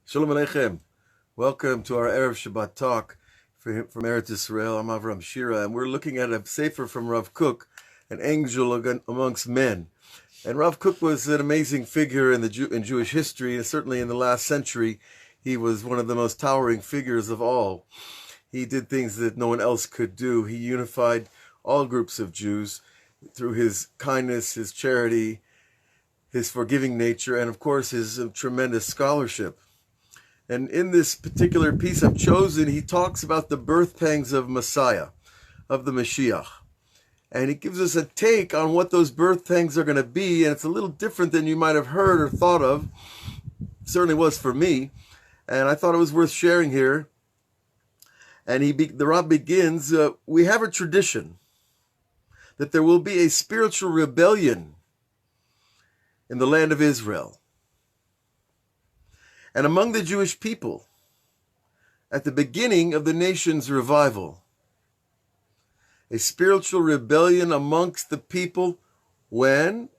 Shalom Aleichem. Welcome to our Erev Shabbat talk from Eretz Israel. I'm Avraham Shira, and we're looking at a sefer from Rav Kook, an angel amongst men. And Rav Kook was an amazing figure in Jewish history, and certainly in the last century, he was one of the most towering figures of all. He did things that no one else could do. He unified all groups of Jews through his kindness, his charity, his forgiving nature, and of course his tremendous scholarship. And in this particular piece I've chosen, he talks about the birth pangs of Messiah, of the Moshiach. And he gives us a take on what those birth pangs are going to be, and it's a little different than you might have heard or thought of. It certainly was for me, and I thought it was worth sharing here. And the Rav begins, we have a tradition that there will be a spiritual rebellion in the land of Israel and among the Jewish people at the beginning of the nation's revival. A spiritual rebellion amongst the people when?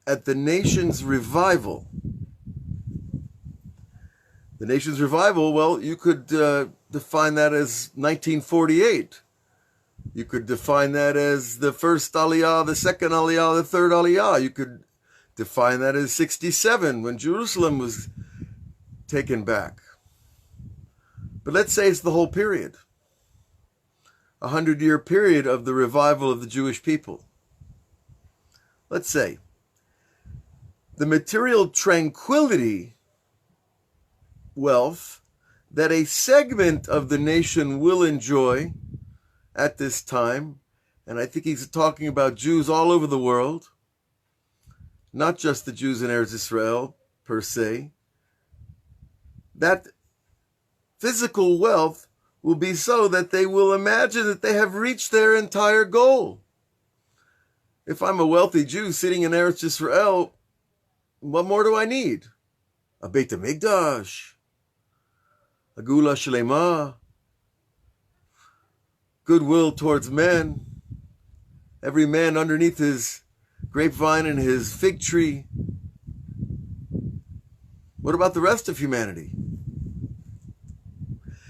At the nation's revival. The nation's revival, well, you could define that as 1948. You could define that as the first Aliyah, the second Aliyah, the third Aliyah. You could define that as 67 when Jerusalem was taken back. But let's say it's the whole period. 100-year period of the revival of the Jewish people. Let's say the material tranquility, wealth, that a segment of the nation will enjoy at this time, and I think he's talking about Jews all over the world, not just the Jews in Eretz Israel per se, that physical wealth will be so that they will imagine that they have reached their entire goal. If I'm a wealthy Jew sitting in Eretz Israel, what more do I need? A Beit HaMikdash, a geula shlema, goodwill towards men, every man underneath his grapevine and his fig tree. What about the rest of humanity?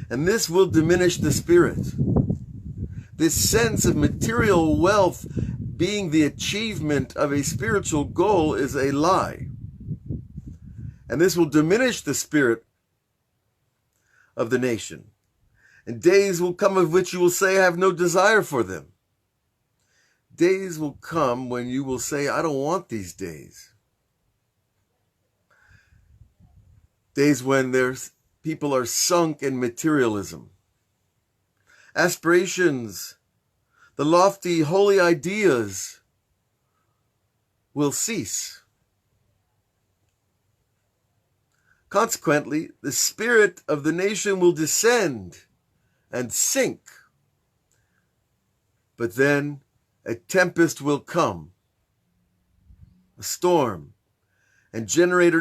And this will diminish the spirit. This sense of material wealth being the achievement of a spiritual goal is a lie. And this will diminish the spirit of the nation. And days will come of which you will say, I have no desire for them. Days will come when you will say, I don't want these days. Days when people are sunk in materialism. Aspirations, the lofty, holy ideas will cease. Consequently, the spirit of the nation will descend and sink. But then a tempest will come, a storm, and generate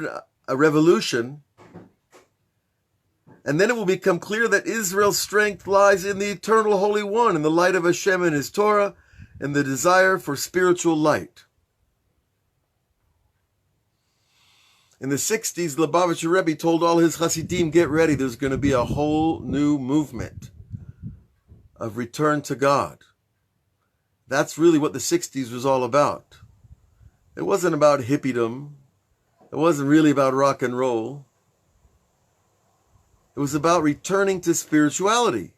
a revolution. And then it will become clear that Israel's strength lies in the eternal Holy One, in the light of Hashem and His Torah, and the desire for spiritual light. In the 60s, the Lubavitcher Rebbe told all his Hasidim, get ready, there's going to be a whole new movement of return to God. That's really what the 60s was all about. It wasn't about hippiedom. It wasn't really about rock and roll. It was about returning to spirituality,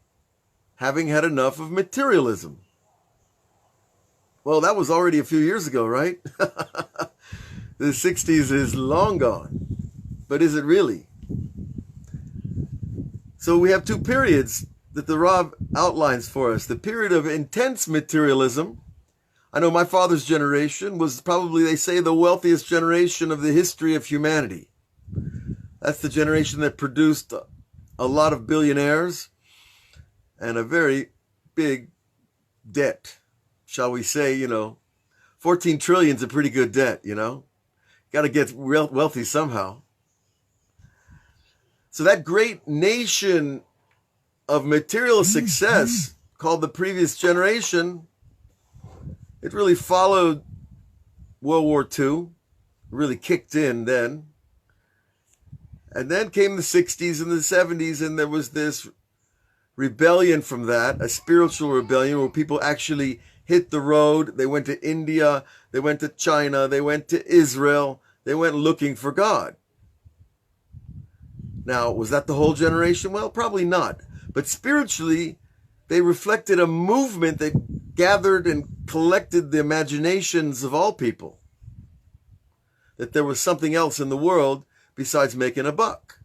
having had enough of materialism. Well, that was already a few years ago, right? The 60s is long gone. But is it really? So we have two periods that the Rav outlines for us. The period of intense materialism. I know my father's generation was probably, they say, the wealthiest generation of the history of humanity. That's the generation that produced a lot of billionaires and a very big debt, shall we say, 14 trillion is a pretty good debt, Got to get wealthy somehow. So that great nation of material success called the previous generation, it really followed World War II, really kicked in then. And then came the 60s and the 70s, and there was this rebellion from that, a spiritual rebellion where people actually hit the road. They went to India, they went to China, they went to Israel, they went looking for God. Now, was that the whole generation? Well, probably not. But spiritually, they reflected a movement that gathered and collected the imaginations of all people. That there was something else in the world besides making a buck.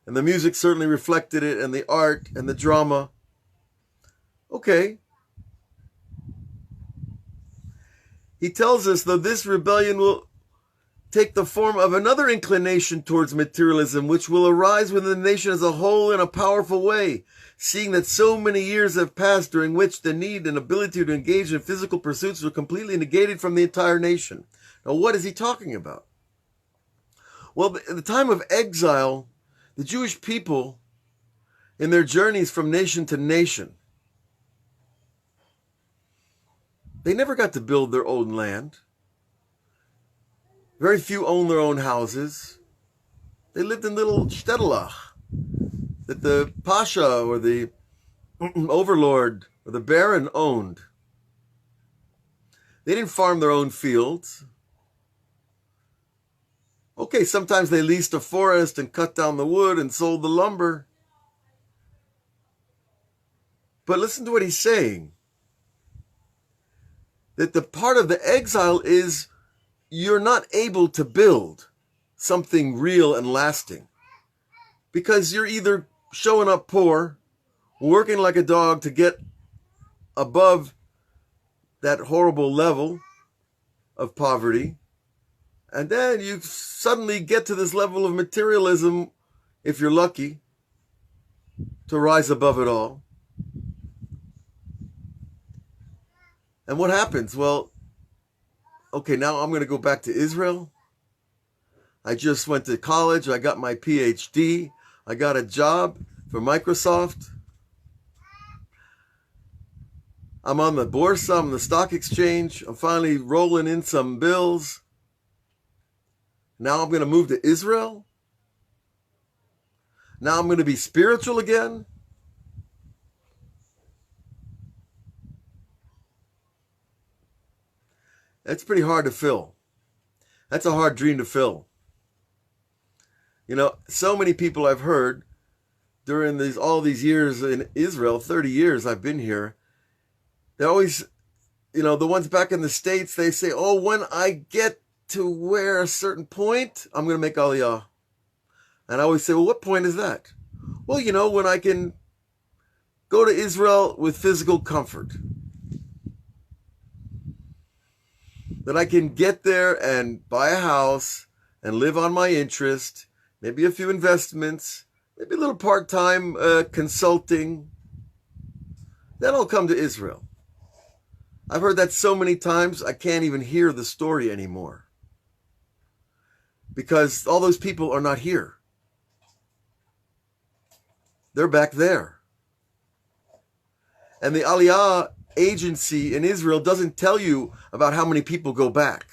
And the music certainly reflected it, and the art and the drama. Okay. He tells us, though, this rebellion will take the form of another inclination towards materialism, which will arise within the nation as a whole in a powerful way, seeing that so many years have passed during which the need and ability to engage in physical pursuits were completely negated from the entire nation. Now, what is he talking about? Well, at the time of exile, the Jewish people, in their journeys from nation to nation, they never got to build their own land. Very few owned their own houses. They lived in little shtetlach that the pasha or the overlord or the baron owned. They didn't farm their own fields. Okay, sometimes they leased a forest and cut down the wood and sold the lumber. But listen to what he's saying. That the part of the exile is you're not able to build something real and lasting. Because you're either showing up poor, working like a dog to get above that horrible level of poverty, and then you suddenly get to this level of materialism, if you're lucky, to rise above it all. And what happens? Well, okay, now I'm going to go back to Israel. I just went to college. I got my PhD. I got a job for Microsoft. I'm on the Borsa, I'm on the stock exchange. I'm finally rolling in some bills. Now I'm going to move to Israel. Now I'm going to be spiritual again. That's pretty hard to fill. That's a hard dream to fill. You know, so many people I've heard during all these years in Israel, 30 years I've been here, they always, you know, the ones back in the States, they say, oh, when I get to where a certain point, I'm going to make Aliyah. And I always say, well, what point is that? Well, you know, when I can go to Israel with physical comfort. That I can get there and buy a house and live on my interest, maybe a few investments, maybe a little part-time consulting. Then I'll come to Israel. I've heard that so many times, I can't even hear the story anymore. Because all those people are not here. They're back there. And the Aliyah agency in Israel doesn't tell you about how many people go back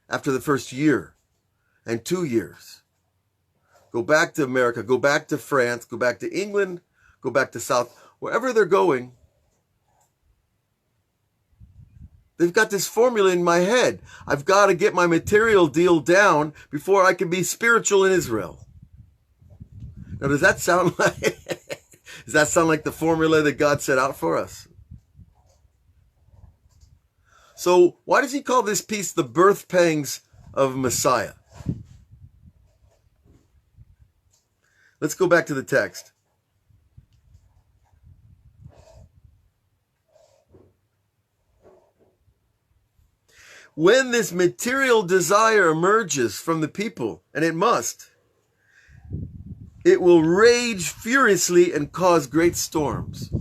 after the first year and 2 years. Go back to America, go back to France, go back to England, go back to South, wherever they're going. They've got this formula in my head. I've got to get my material deal down before I can be spiritual in Israel. Now, does that sound like the formula that God set out for us? So why does he call this piece the birth pangs of Messiah? Let's go back to the text. When this material desire emerges from the people, and it must, it will rage furiously and cause great storms.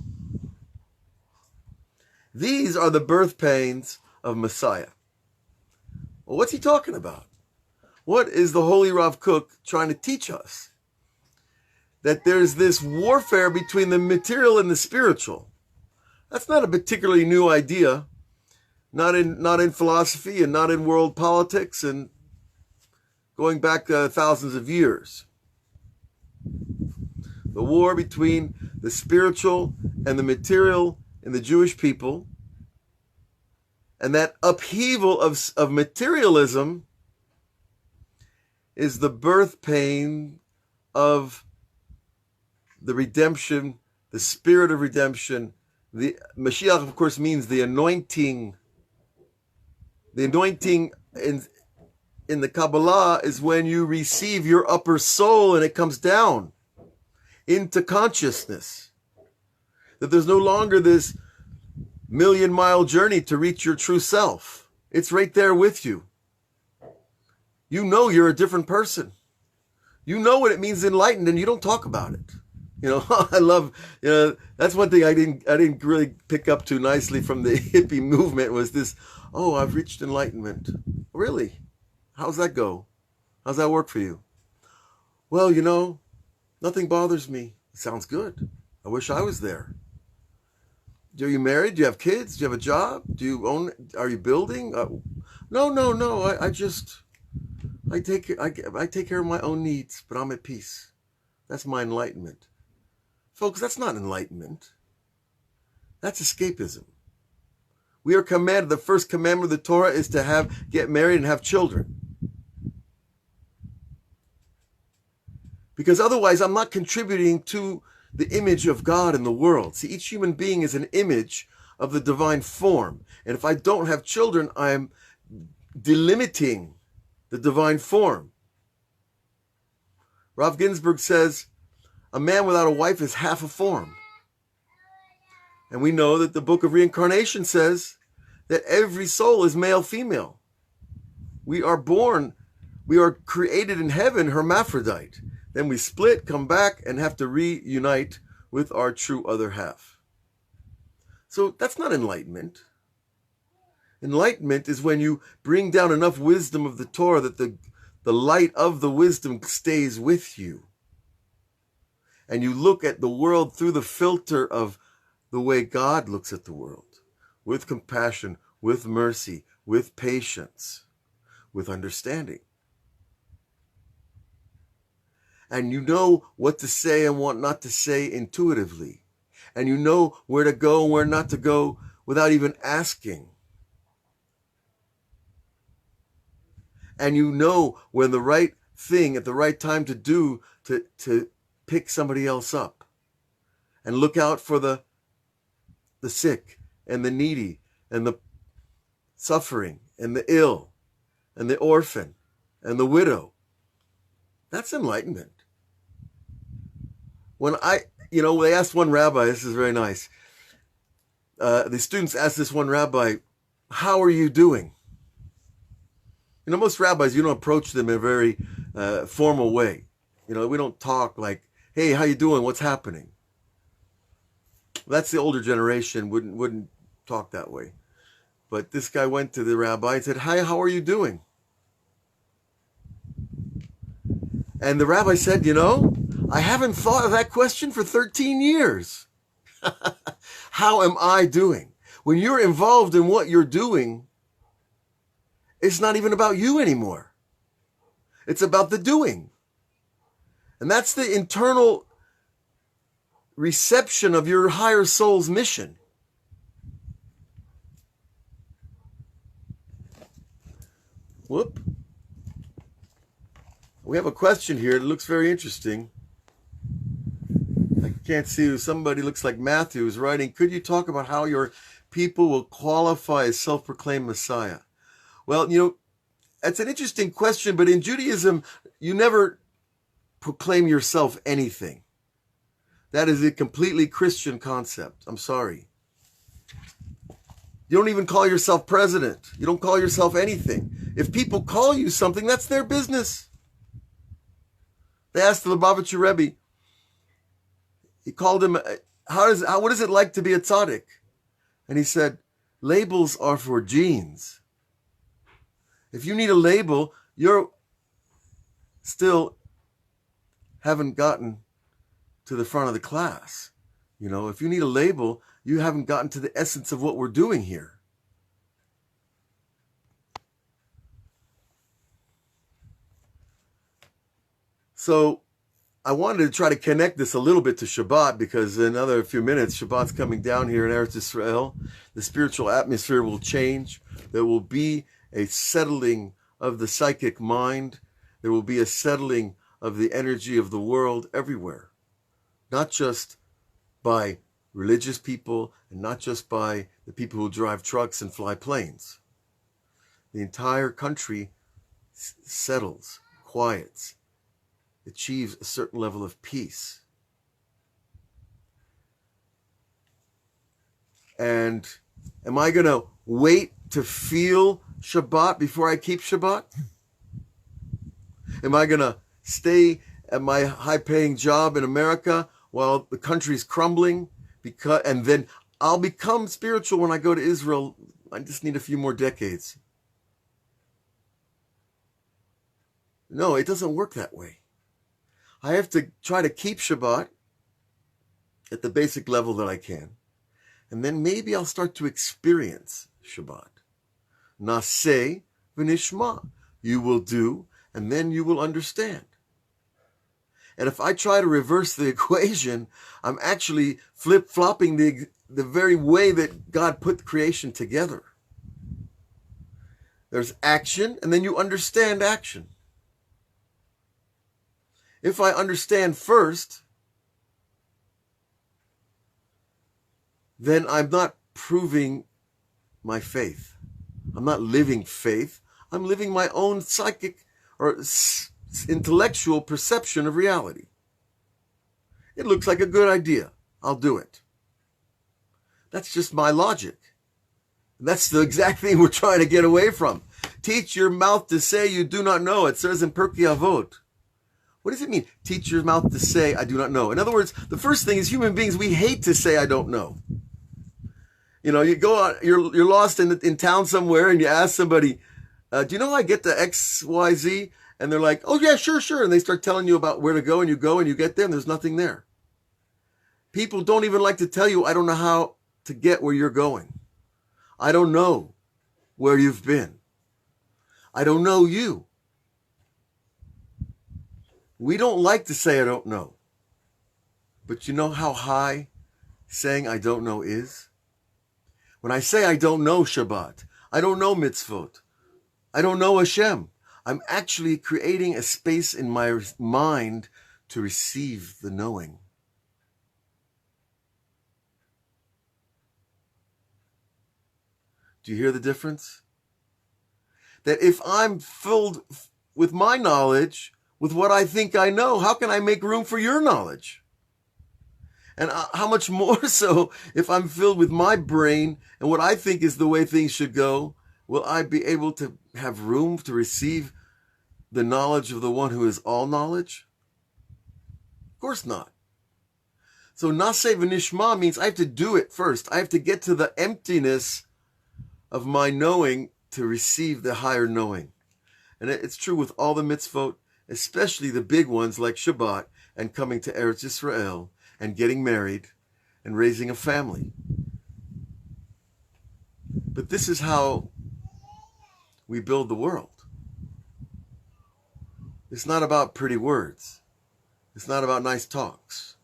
These are the birth pains of Messiah. Well, what's he talking about? What is the holy Rav Kook trying to teach us? That there's this warfare between the material and the spiritual. That's not a particularly new idea. Not in philosophy and not in world politics. And going back thousands of years. The war between the spiritual and the material in the Jewish people, and that upheaval of materialism is the birth pain of the redemption, the spirit of redemption. The Moshiach, of course, means the anointing. The anointing in the Kabbalah is when you receive your upper soul and it comes down into consciousness. That there's no longer this million-mile journey to reach your true self. It's right there with you. You know you're a different person. You know what it means enlightened, and you don't talk about it. I love, that's one thing I didn't really pick up too nicely from the hippie movement was this, oh, I've reached enlightenment. Really? How's that go? How's that work for you? Well, nothing bothers me. It sounds good. I wish I was there. Are you married? Do you have kids? Do you have a job? Are you building? No. I take care of my own needs, but I'm at peace. That's my enlightenment. Folks, that's not enlightenment. That's escapism. We are commanded, the first commandment of the Torah is to get married and have children. Because otherwise I'm not contributing to the image of God in the world. See, each human being is an image of the divine form. And if I don't have children, I'm delimiting the divine form. Rav Ginsburg says, a man without a wife is half a form. And we know that the book of reincarnation says that every soul is male-female. We are created in heaven hermaphrodite. Then we split, come back, and have to reunite with our true other half. So that's not enlightenment. Enlightenment is when you bring down enough wisdom of the Torah that the light of the wisdom stays with you. And you look at the world through the filter of the way God looks at the world. With compassion, with mercy, with patience, with understanding. And you know what to say and what not to say intuitively. And you know where to go and where not to go without even asking. And you know when the right thing at the right time to do to pick somebody else up. And look out for the sick and the needy and the suffering and the ill and the orphan and the widow. That's enlightenment. When they asked one rabbi, this is very nice. The students asked this one rabbi, how are you doing? Most rabbis, you don't approach them in a very formal way. We don't talk like, hey, how you doing? What's happening? That's the older generation, wouldn't talk that way. But this guy went to the rabbi and said, hi, how are you doing? And the rabbi said, I haven't thought of that question for 13 years. How am I doing? When you're involved in what you're doing, it's not even about you anymore. It's about the doing. And that's the internal reception of your higher soul's mission. Whoop. We have a question here that looks very interesting. I can't see who. Somebody looks like Matthew is writing. Could you talk about how your people will qualify as self-proclaimed Messiah? Well, that's an interesting question, but in Judaism, you never proclaim yourself anything. That is a completely Christian concept. I'm sorry. You don't even call yourself president. You don't call yourself anything. If people call you something, that's their business. They asked the Lubavitcher Rebbe, he called him, what is it like to be a tzaddik? And he said, labels are for genes. If you need a label, you're still haven't gotten to the front of the class. If you need a label, you haven't gotten to the essence of what we're doing here. So I wanted to try to connect this a little bit to Shabbat, because in another few minutes, Shabbat's coming down here in Eretz Israel. The spiritual atmosphere will change. There will be a settling of the psychic mind. There will be a settling of the energy of the world everywhere, not just by religious people and not just by the people who drive trucks and fly planes. The entire country settles, quiets, achieves a certain level of peace. And am I going to wait to feel Shabbat before I keep Shabbat? Am I going to stay at my high-paying job in America while the country's crumbling, and then I'll become spiritual when I go to Israel? I just need a few more decades. No, it doesn't work that way. I have to try to keep Shabbat at the basic level that I can. And then maybe I'll start to experience Shabbat. Naseh v'nishma. You will do, and then you will understand. And if I try to reverse the equation, I'm actually flip-flopping the very way that God put creation together. There's action, and then you understand action. If I understand first, then I'm not proving my faith. I'm not living faith. I'm living my own psychic or intellectual perception of reality. It looks like a good idea. I'll do it. That's just my logic. That's the exact thing we're trying to get away from. Teach your mouth to say you do not know. It says in Pirkei Avot. What does it mean? Teach your mouth to say, I do not know. In other words, the first thing is human beings, we hate to say, I don't know. You know, you go out, you're lost in town somewhere and you ask somebody, do you know how I get to X, Y, Z? And they're like, oh yeah, sure. And they start telling you about where to go and you get there and there's nothing there. People don't even like to tell you, I don't know how to get where you're going. I don't know where you've been. I don't know you. We don't like to say I don't know. But you know how high saying I don't know is? When I say I don't know Shabbat, I don't know mitzvot, I don't know Hashem, I'm actually creating a space in my mind to receive the knowing. Do you hear the difference? That if I'm filled with my knowledge, with what I think I know, how can I make room for your knowledge? And how much more so if I'm filled with my brain and what I think is the way things should go, will I be able to have room to receive the knowledge of the one who is all knowledge? Of course not. So Naseh v'nishma means I have to do it first. I have to get to the emptiness of my knowing to receive the higher knowing. And it's true with all the mitzvot, especially the big ones like Shabbat and coming to Eretz Israel and getting married and raising a family. But this is how we build the world. It's not about pretty words. It's not about nice talks.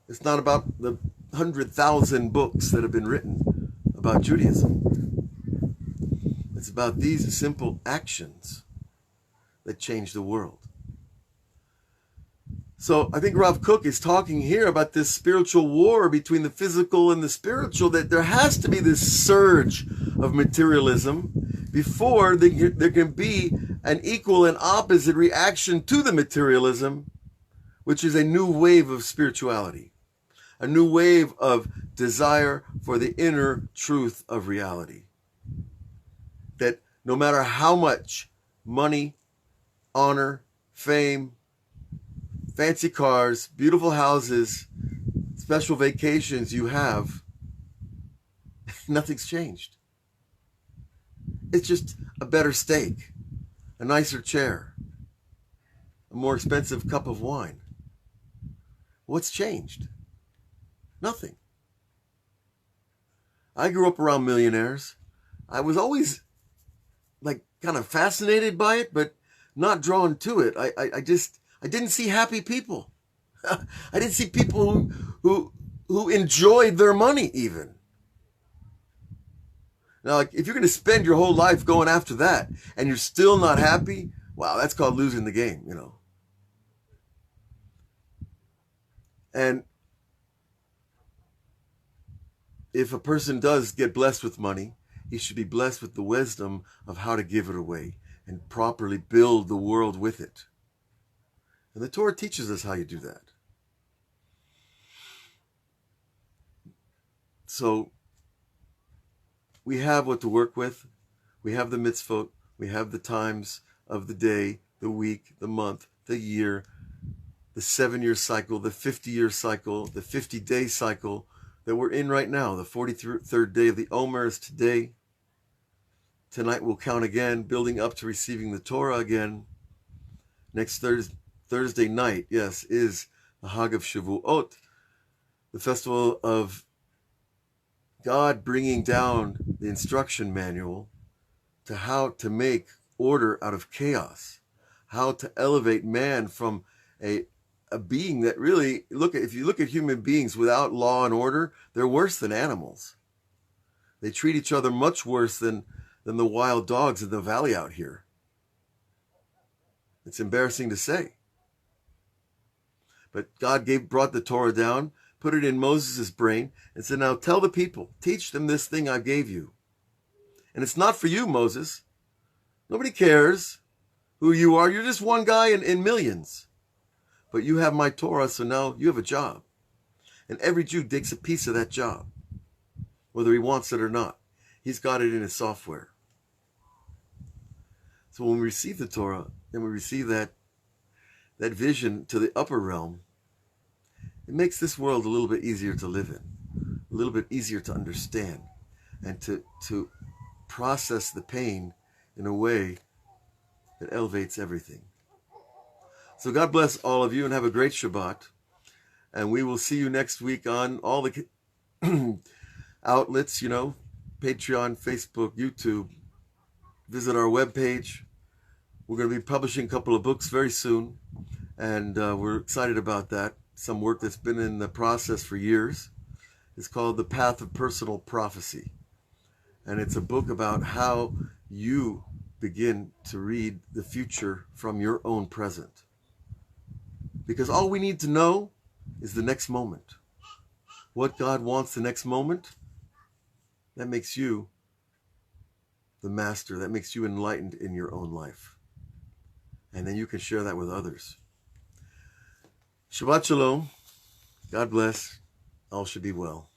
It's not about the 100,000 books that have been written about Judaism. It's about these simple actions that change the world. So I think Rav Kook is talking here about this spiritual war between the physical and the spiritual, that there has to be this surge of materialism before there can be an equal and opposite reaction to the materialism, which is a new wave of spirituality, a new wave of desire for the inner truth of reality. That no matter how much money, honor, fame, fancy cars, beautiful houses, special vacations you have, nothing's changed. It's just a better steak, a nicer chair, a more expensive cup of wine. What's changed? Nothing. I grew up around millionaires. I was always kind of fascinated by it, but not drawn to it. I didn't see happy people. I didn't see people who enjoyed their money even. Now, like, if you're going to spend your whole life going after that and you're still not happy, wow, that's called losing the game, you know. And if a person does get blessed with money, he should be blessed with the wisdom of how to give it away and properly build the world with it. And the Torah teaches us how you do that. So we have what to work with. We have the mitzvot. We have the times of the day, the week, the month, the year, the 7-year cycle, the 50-year cycle, the 50-day cycle that we're in right now. The 43rd day of the Omer is today. Tonight we'll count again, building up to receiving the Torah again. Next Thursday night, yes, is the Hag of Shavuot, the festival of God bringing down the instruction manual to how to make order out of chaos, how to elevate man from a being that really, if you look at human beings without law and order, they're worse than animals. They treat each other much worse than the wild dogs in the valley out here. It's embarrassing to say. But God brought the Torah down, put it in Moses' brain, and said, now tell the people, teach them this thing I gave you. And it's not for you, Moses. Nobody cares who you are. You're just one guy in millions. But you have my Torah, so now you have a job. And every Jew takes a piece of that job, whether he wants it or not. He's got it in his software. So when we receive the Torah, and we receive that vision to the upper realm, it makes this world a little bit easier to live in, a little bit easier to understand, and to process the pain in a way that elevates everything. So God bless all of you and have a great Shabbat. And we will see you next week on all the outlets, Patreon, Facebook, YouTube. Visit our webpage. We're going to be publishing a couple of books very soon. And we're excited about that. Some work that's been in the process for years. It's called The Path of Personal Prophecy. And it's a book about how you begin to read the future from your own present. Because all we need to know is the next moment. What God wants the next moment, that makes you the master. That makes you enlightened in your own life. And then you can share that with others. Shabbat Shalom. God bless. All should be well.